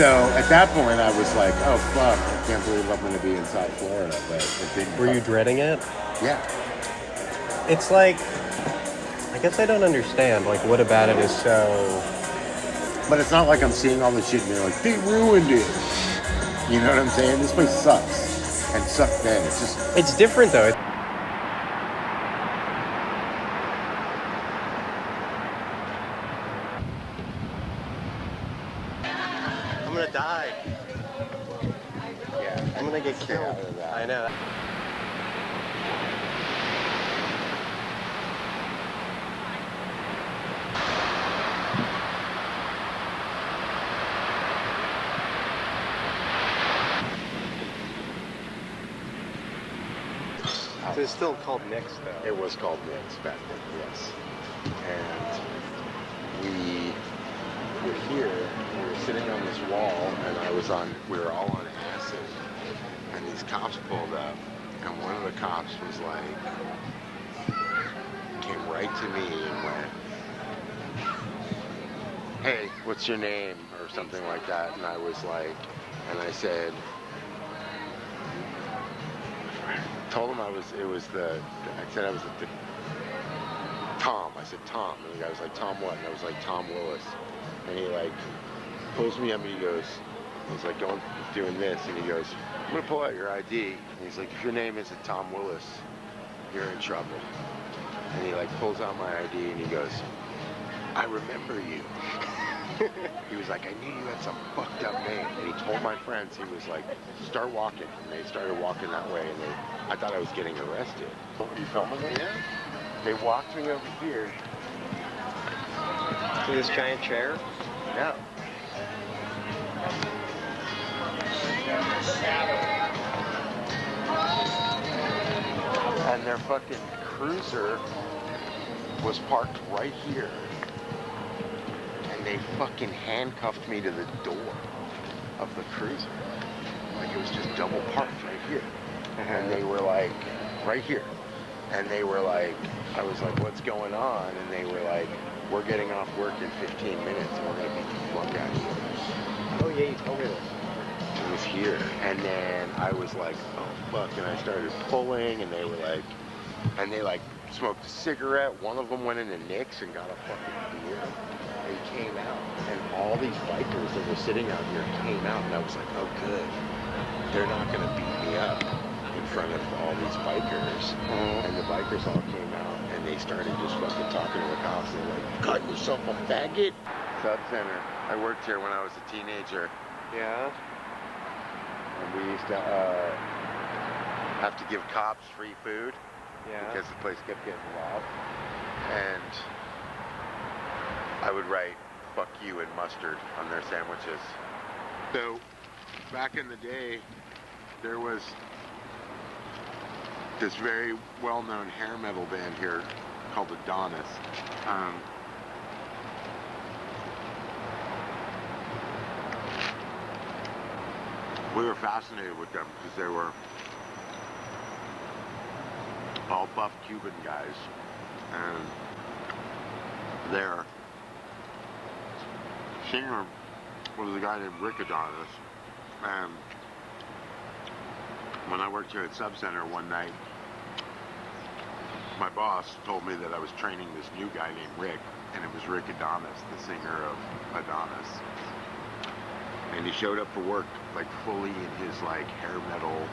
So at that point, I was like, "Oh fuck! I can't believe I'm going to be in South Florida." But it didn't. Were you dreading it? Yeah. It's like, I guess I don't understand. Like, what about it is so? But it's not like I'm seeing all this shit and they're like, "They ruined it." You know what I'm saying? This place sucks and sucked then. It's just. It's different though. I'm gonna die. Yeah. I'm gonna get Stay killed. out of that. I know. So it's still called Nick's though. It was called Nick's back then, yes. And we were here, we were sitting on this wall, and we were all on acid, and these cops pulled up, and one of the cops was like, came right to me and went, "Hey, what's your name?" or something like that, and I was like, and I said, told him I said I was the Tom. I said Tom, and the guy was like, "Tom what?" And I was like, "Tom Willis." And he like pulls me up and he goes, he's like doing this, and he goes, "I'm gonna pull out your ID." And he's like, "If your name isn't Tom Willis, you're in trouble." And he like pulls out my ID and he goes, "I remember you." He was like, "I knew you had some fucked up name." And he told my friends, he was like, "Start walking." And they started walking that way, and I thought I was getting arrested. Are you filming it? Yeah. They walked me over here. To this giant chair. Yeah. And their fucking cruiser was parked right here. And they fucking handcuffed me to the door of the cruiser. Like it was just double parked right here. And they were like, right here. And they were like, I was like, "What's going on?" And they were like, "We're getting off work in 15 minutes and we're going to beat the fuck out of you." Oh yeah, you told me this. It was here. And then I was like, "Oh fuck." And I started pulling, and they were like, and they like smoked a cigarette. One of them went into Nick's and got a fucking beer. They came out, and all these bikers that were sitting out here came out, and I was like, "Oh good. They're not going to beat me up in front of all these bikers." And the bikers all came out, and they started just fucking talking to the cops. They were like, "Cut yourself a faggot." Sub Center. I worked here when I was a teenager. Yeah. And we used to have to give cops free food because the place kept getting robbed. And I would write "fuck you" and mustard on their sandwiches. So back in the day, there was this very well-known hair metal band here called Adonis. We were fascinated with them because they were all buff Cuban guys, and their singer was a guy named Rick Adonis. And when I worked here at Sub Center one night, my boss told me that I was training this new guy named Rick, and it was Rick Adonis, the singer of Adonis. And he showed up for work like fully in his like hair metal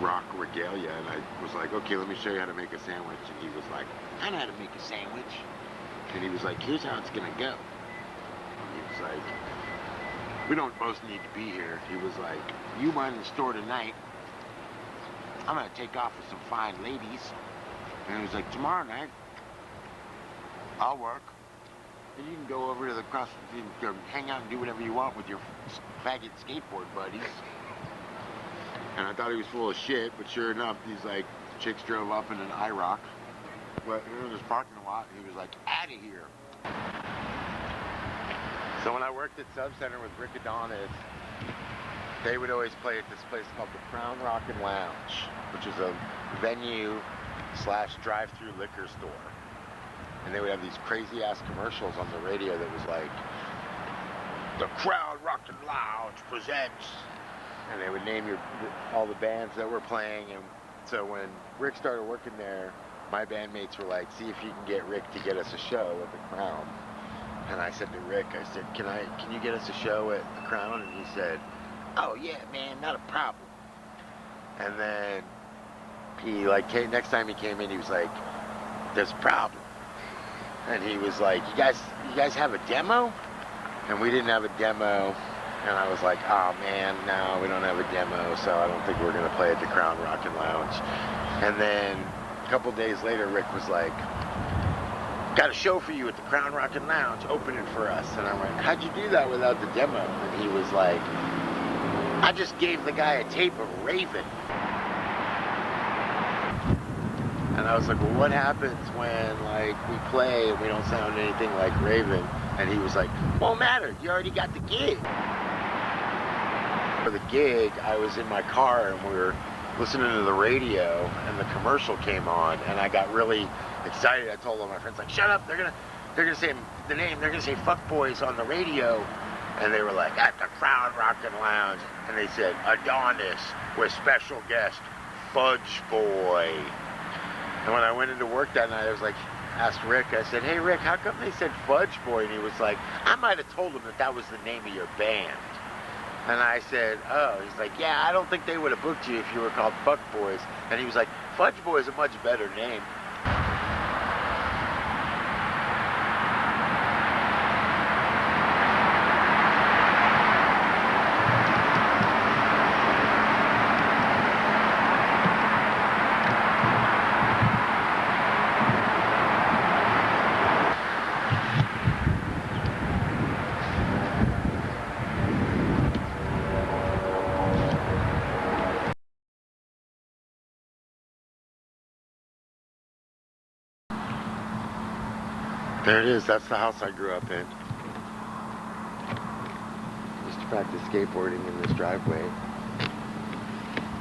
rock regalia, and I was like, "Okay, let me show you how to make a sandwich." And he was like, "I know how to make a sandwich." And he was like, "Here's how it's gonna go." And he was like, "We don't both need to be here." He was like, "You mind the store tonight? I'm gonna take off with some fine ladies." And he was like, "Tomorrow night, I'll work. And you can go over to the cross, you can go hang out and do whatever you want with your faggot skateboard buddies." And I thought he was full of shit, but sure enough, these like chicks drove up in an IROC. But in this parking lot, and he was like, "Out of here." So when I worked at Sub Center with Rick Adonis, they would always play at this place called the Crown Rock and Lounge, which is a venue / drive-through liquor store. And they would have these crazy ass commercials on the radio that was like, the Crowd Rockin' Lounge presents, and they would name all the bands that were playing. And so when Rick started working there, my bandmates were like, see if you can get Rick to get us a show at the Crown. And I said to Rick, I said, can you get us a show at the Crown? And he said, oh yeah, man, not a problem. And then he next time he came in, he was like, there's a problem. And he was like, you guys have a demo? And we didn't have a demo. And I was like, oh man, no, we don't have a demo, so I don't think we're gonna play at the Crown Rockin' Lounge. And then a couple days later, Rick was like, got a show for you at the Crown Rockin' Lounge, open it for us. And I'm like, how'd you do that without the demo? And he was like, I just gave the guy a tape of Raven. And I was like, well, what happens when we play and we don't sound anything like Raven? And he was like, won't matter, you already got the gig. For the gig, I was in my car and we were listening to the radio and the commercial came on and I got really excited. I told all my friends, like, shut up, they're gonna say the name, they're gonna say Fuck Boys on the radio. And they were like, at the Crown Rockin' Lounge. And they said, Adonis with special guest Fudge Boy. And when I went into work that night, I was like, asked Rick, I said, hey Rick, how come they said Fudge Boy? And he was like, I might have told him that was the name of your band. And I said, oh, he's like, yeah, I don't think they would have booked you if you were called Fuck Boys. And he was like, Fudge Boy is a much better name. There it is, that's the house I grew up in. Used to practice skateboarding in this driveway.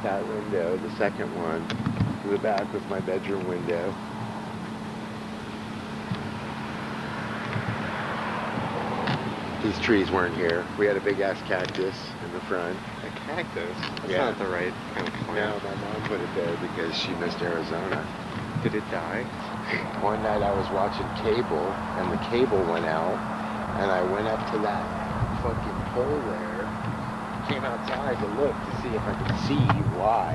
That window, the second one, to the back was my bedroom window. These trees weren't here. We had a big ass cactus in the front. A cactus? That's Yeah. not the right kind of plant. No, my mom put it there because she missed Arizona. Did it die? One night I was watching cable, and the cable went out, and I went up to that fucking pole there, came outside to look to see if I could see why,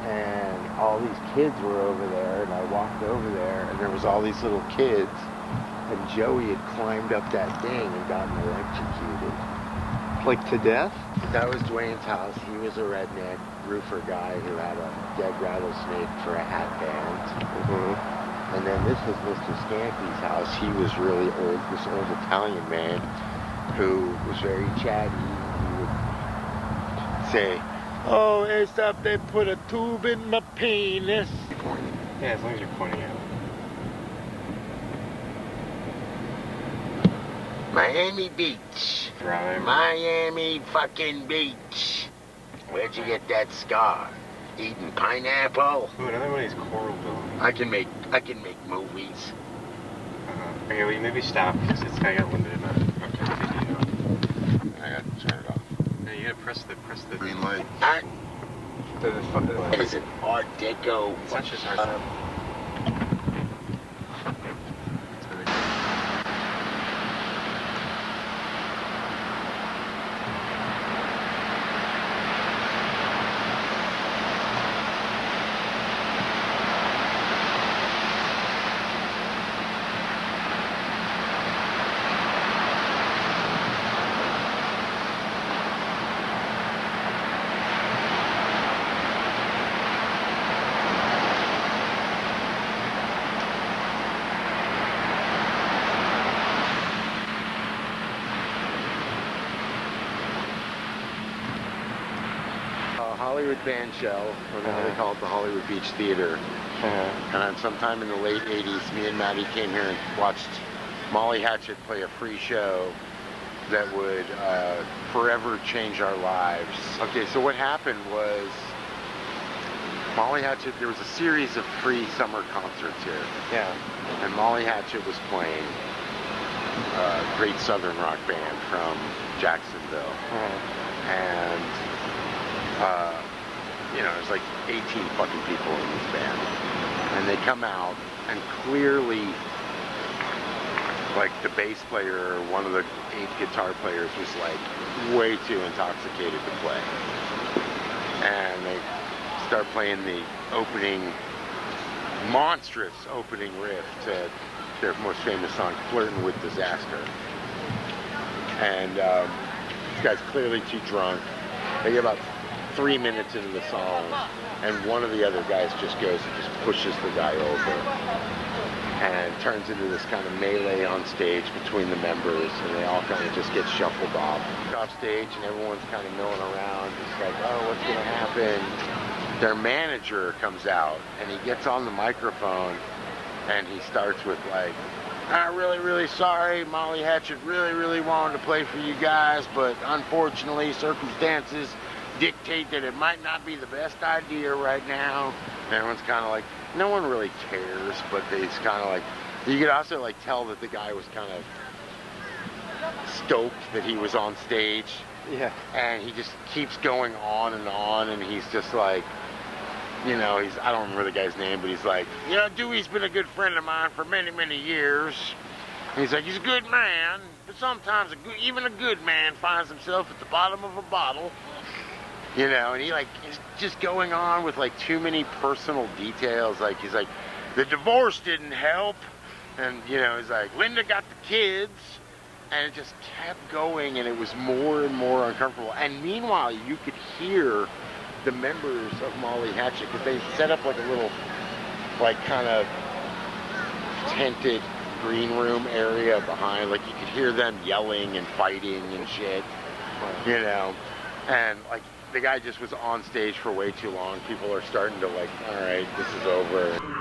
and all these kids were over there, and I walked over there, and there was all these little kids, and Joey had climbed up that thing and gotten electrocuted. Like to death? That was Dwayne's house. He was a redneck roofer guy who had a dead rattlesnake for a hat band. Mm-hmm. And then this was Mr. Scampy's house. He was really old, this old Italian man who was very chatty. He would say, oh, it's up, they put a tube in my penis. Yeah, as long as you're pointing out. Miami Beach. Right. Miami fucking Beach. Where'd you get that scar? Eating pineapple? Ooh, another one of these coral buildings. I can make movies. Okay, will you maybe stop? Because it's got a limited amount of video. I got to turn it off. No, you gotta press the Green light. the It's an Art Deco. It's not just art. Hollywood Band Shell, or now they call it the Hollywood Beach Theater. And sometime in the late 80s, me and Maddie came here and watched Molly Hatchet play a free show that would forever change our lives. Okay, so what happened was Molly Hatchet, there was a series of free summer concerts here. Yeah. And Molly Hatchet was playing. great southern rock band from Jacksonville. And, you know, there's like 18 fucking people in this band. And they come out, and clearly, like, the bass player, or one of the 8 guitar players, was like way too intoxicated to play. And they start playing the monstrous opening riff to their most famous song, Flirtin' with Disaster. And this guy's clearly too drunk. They get about 3 minutes into the song, and one of the other guys just goes and just pushes the guy over, and turns into this kind of melee on stage between the members, and they all kind of just get shuffled off stage, and everyone's kind of milling around, just like, oh, what's gonna happen? Their manager comes out, and he gets on the microphone, and he starts with like, I'm really, really sorry. Molly Hatchet really wanted to play for you guys, but unfortunately, circumstances dictate that it might not be the best idea right now. And everyone's kind of like, no one really cares, but it's kind of like, you could also like tell that the guy was kind of stoked that he was on stage. Yeah. And he just keeps going on, and he's just like, you know, I don't remember the guy's name, but he's like, you know, Dewey's been a good friend of mine for many years. And he's like, he's a good man, but sometimes even a good man finds himself at the bottom of a bottle. You know, and he's just going on with like too many personal details. Like, he's like, the divorce didn't help. And, you know, he's like, Linda got the kids. And it just kept going, and it was more and more uncomfortable. And meanwhile, you could hear the members of Molly Hatchet, because they set up like a little, like, kind of tented green room area behind. Like, you could hear them yelling and fighting and shit, you know. And like, the guy just was on stage for way too long. People are starting to like, all right, this is over.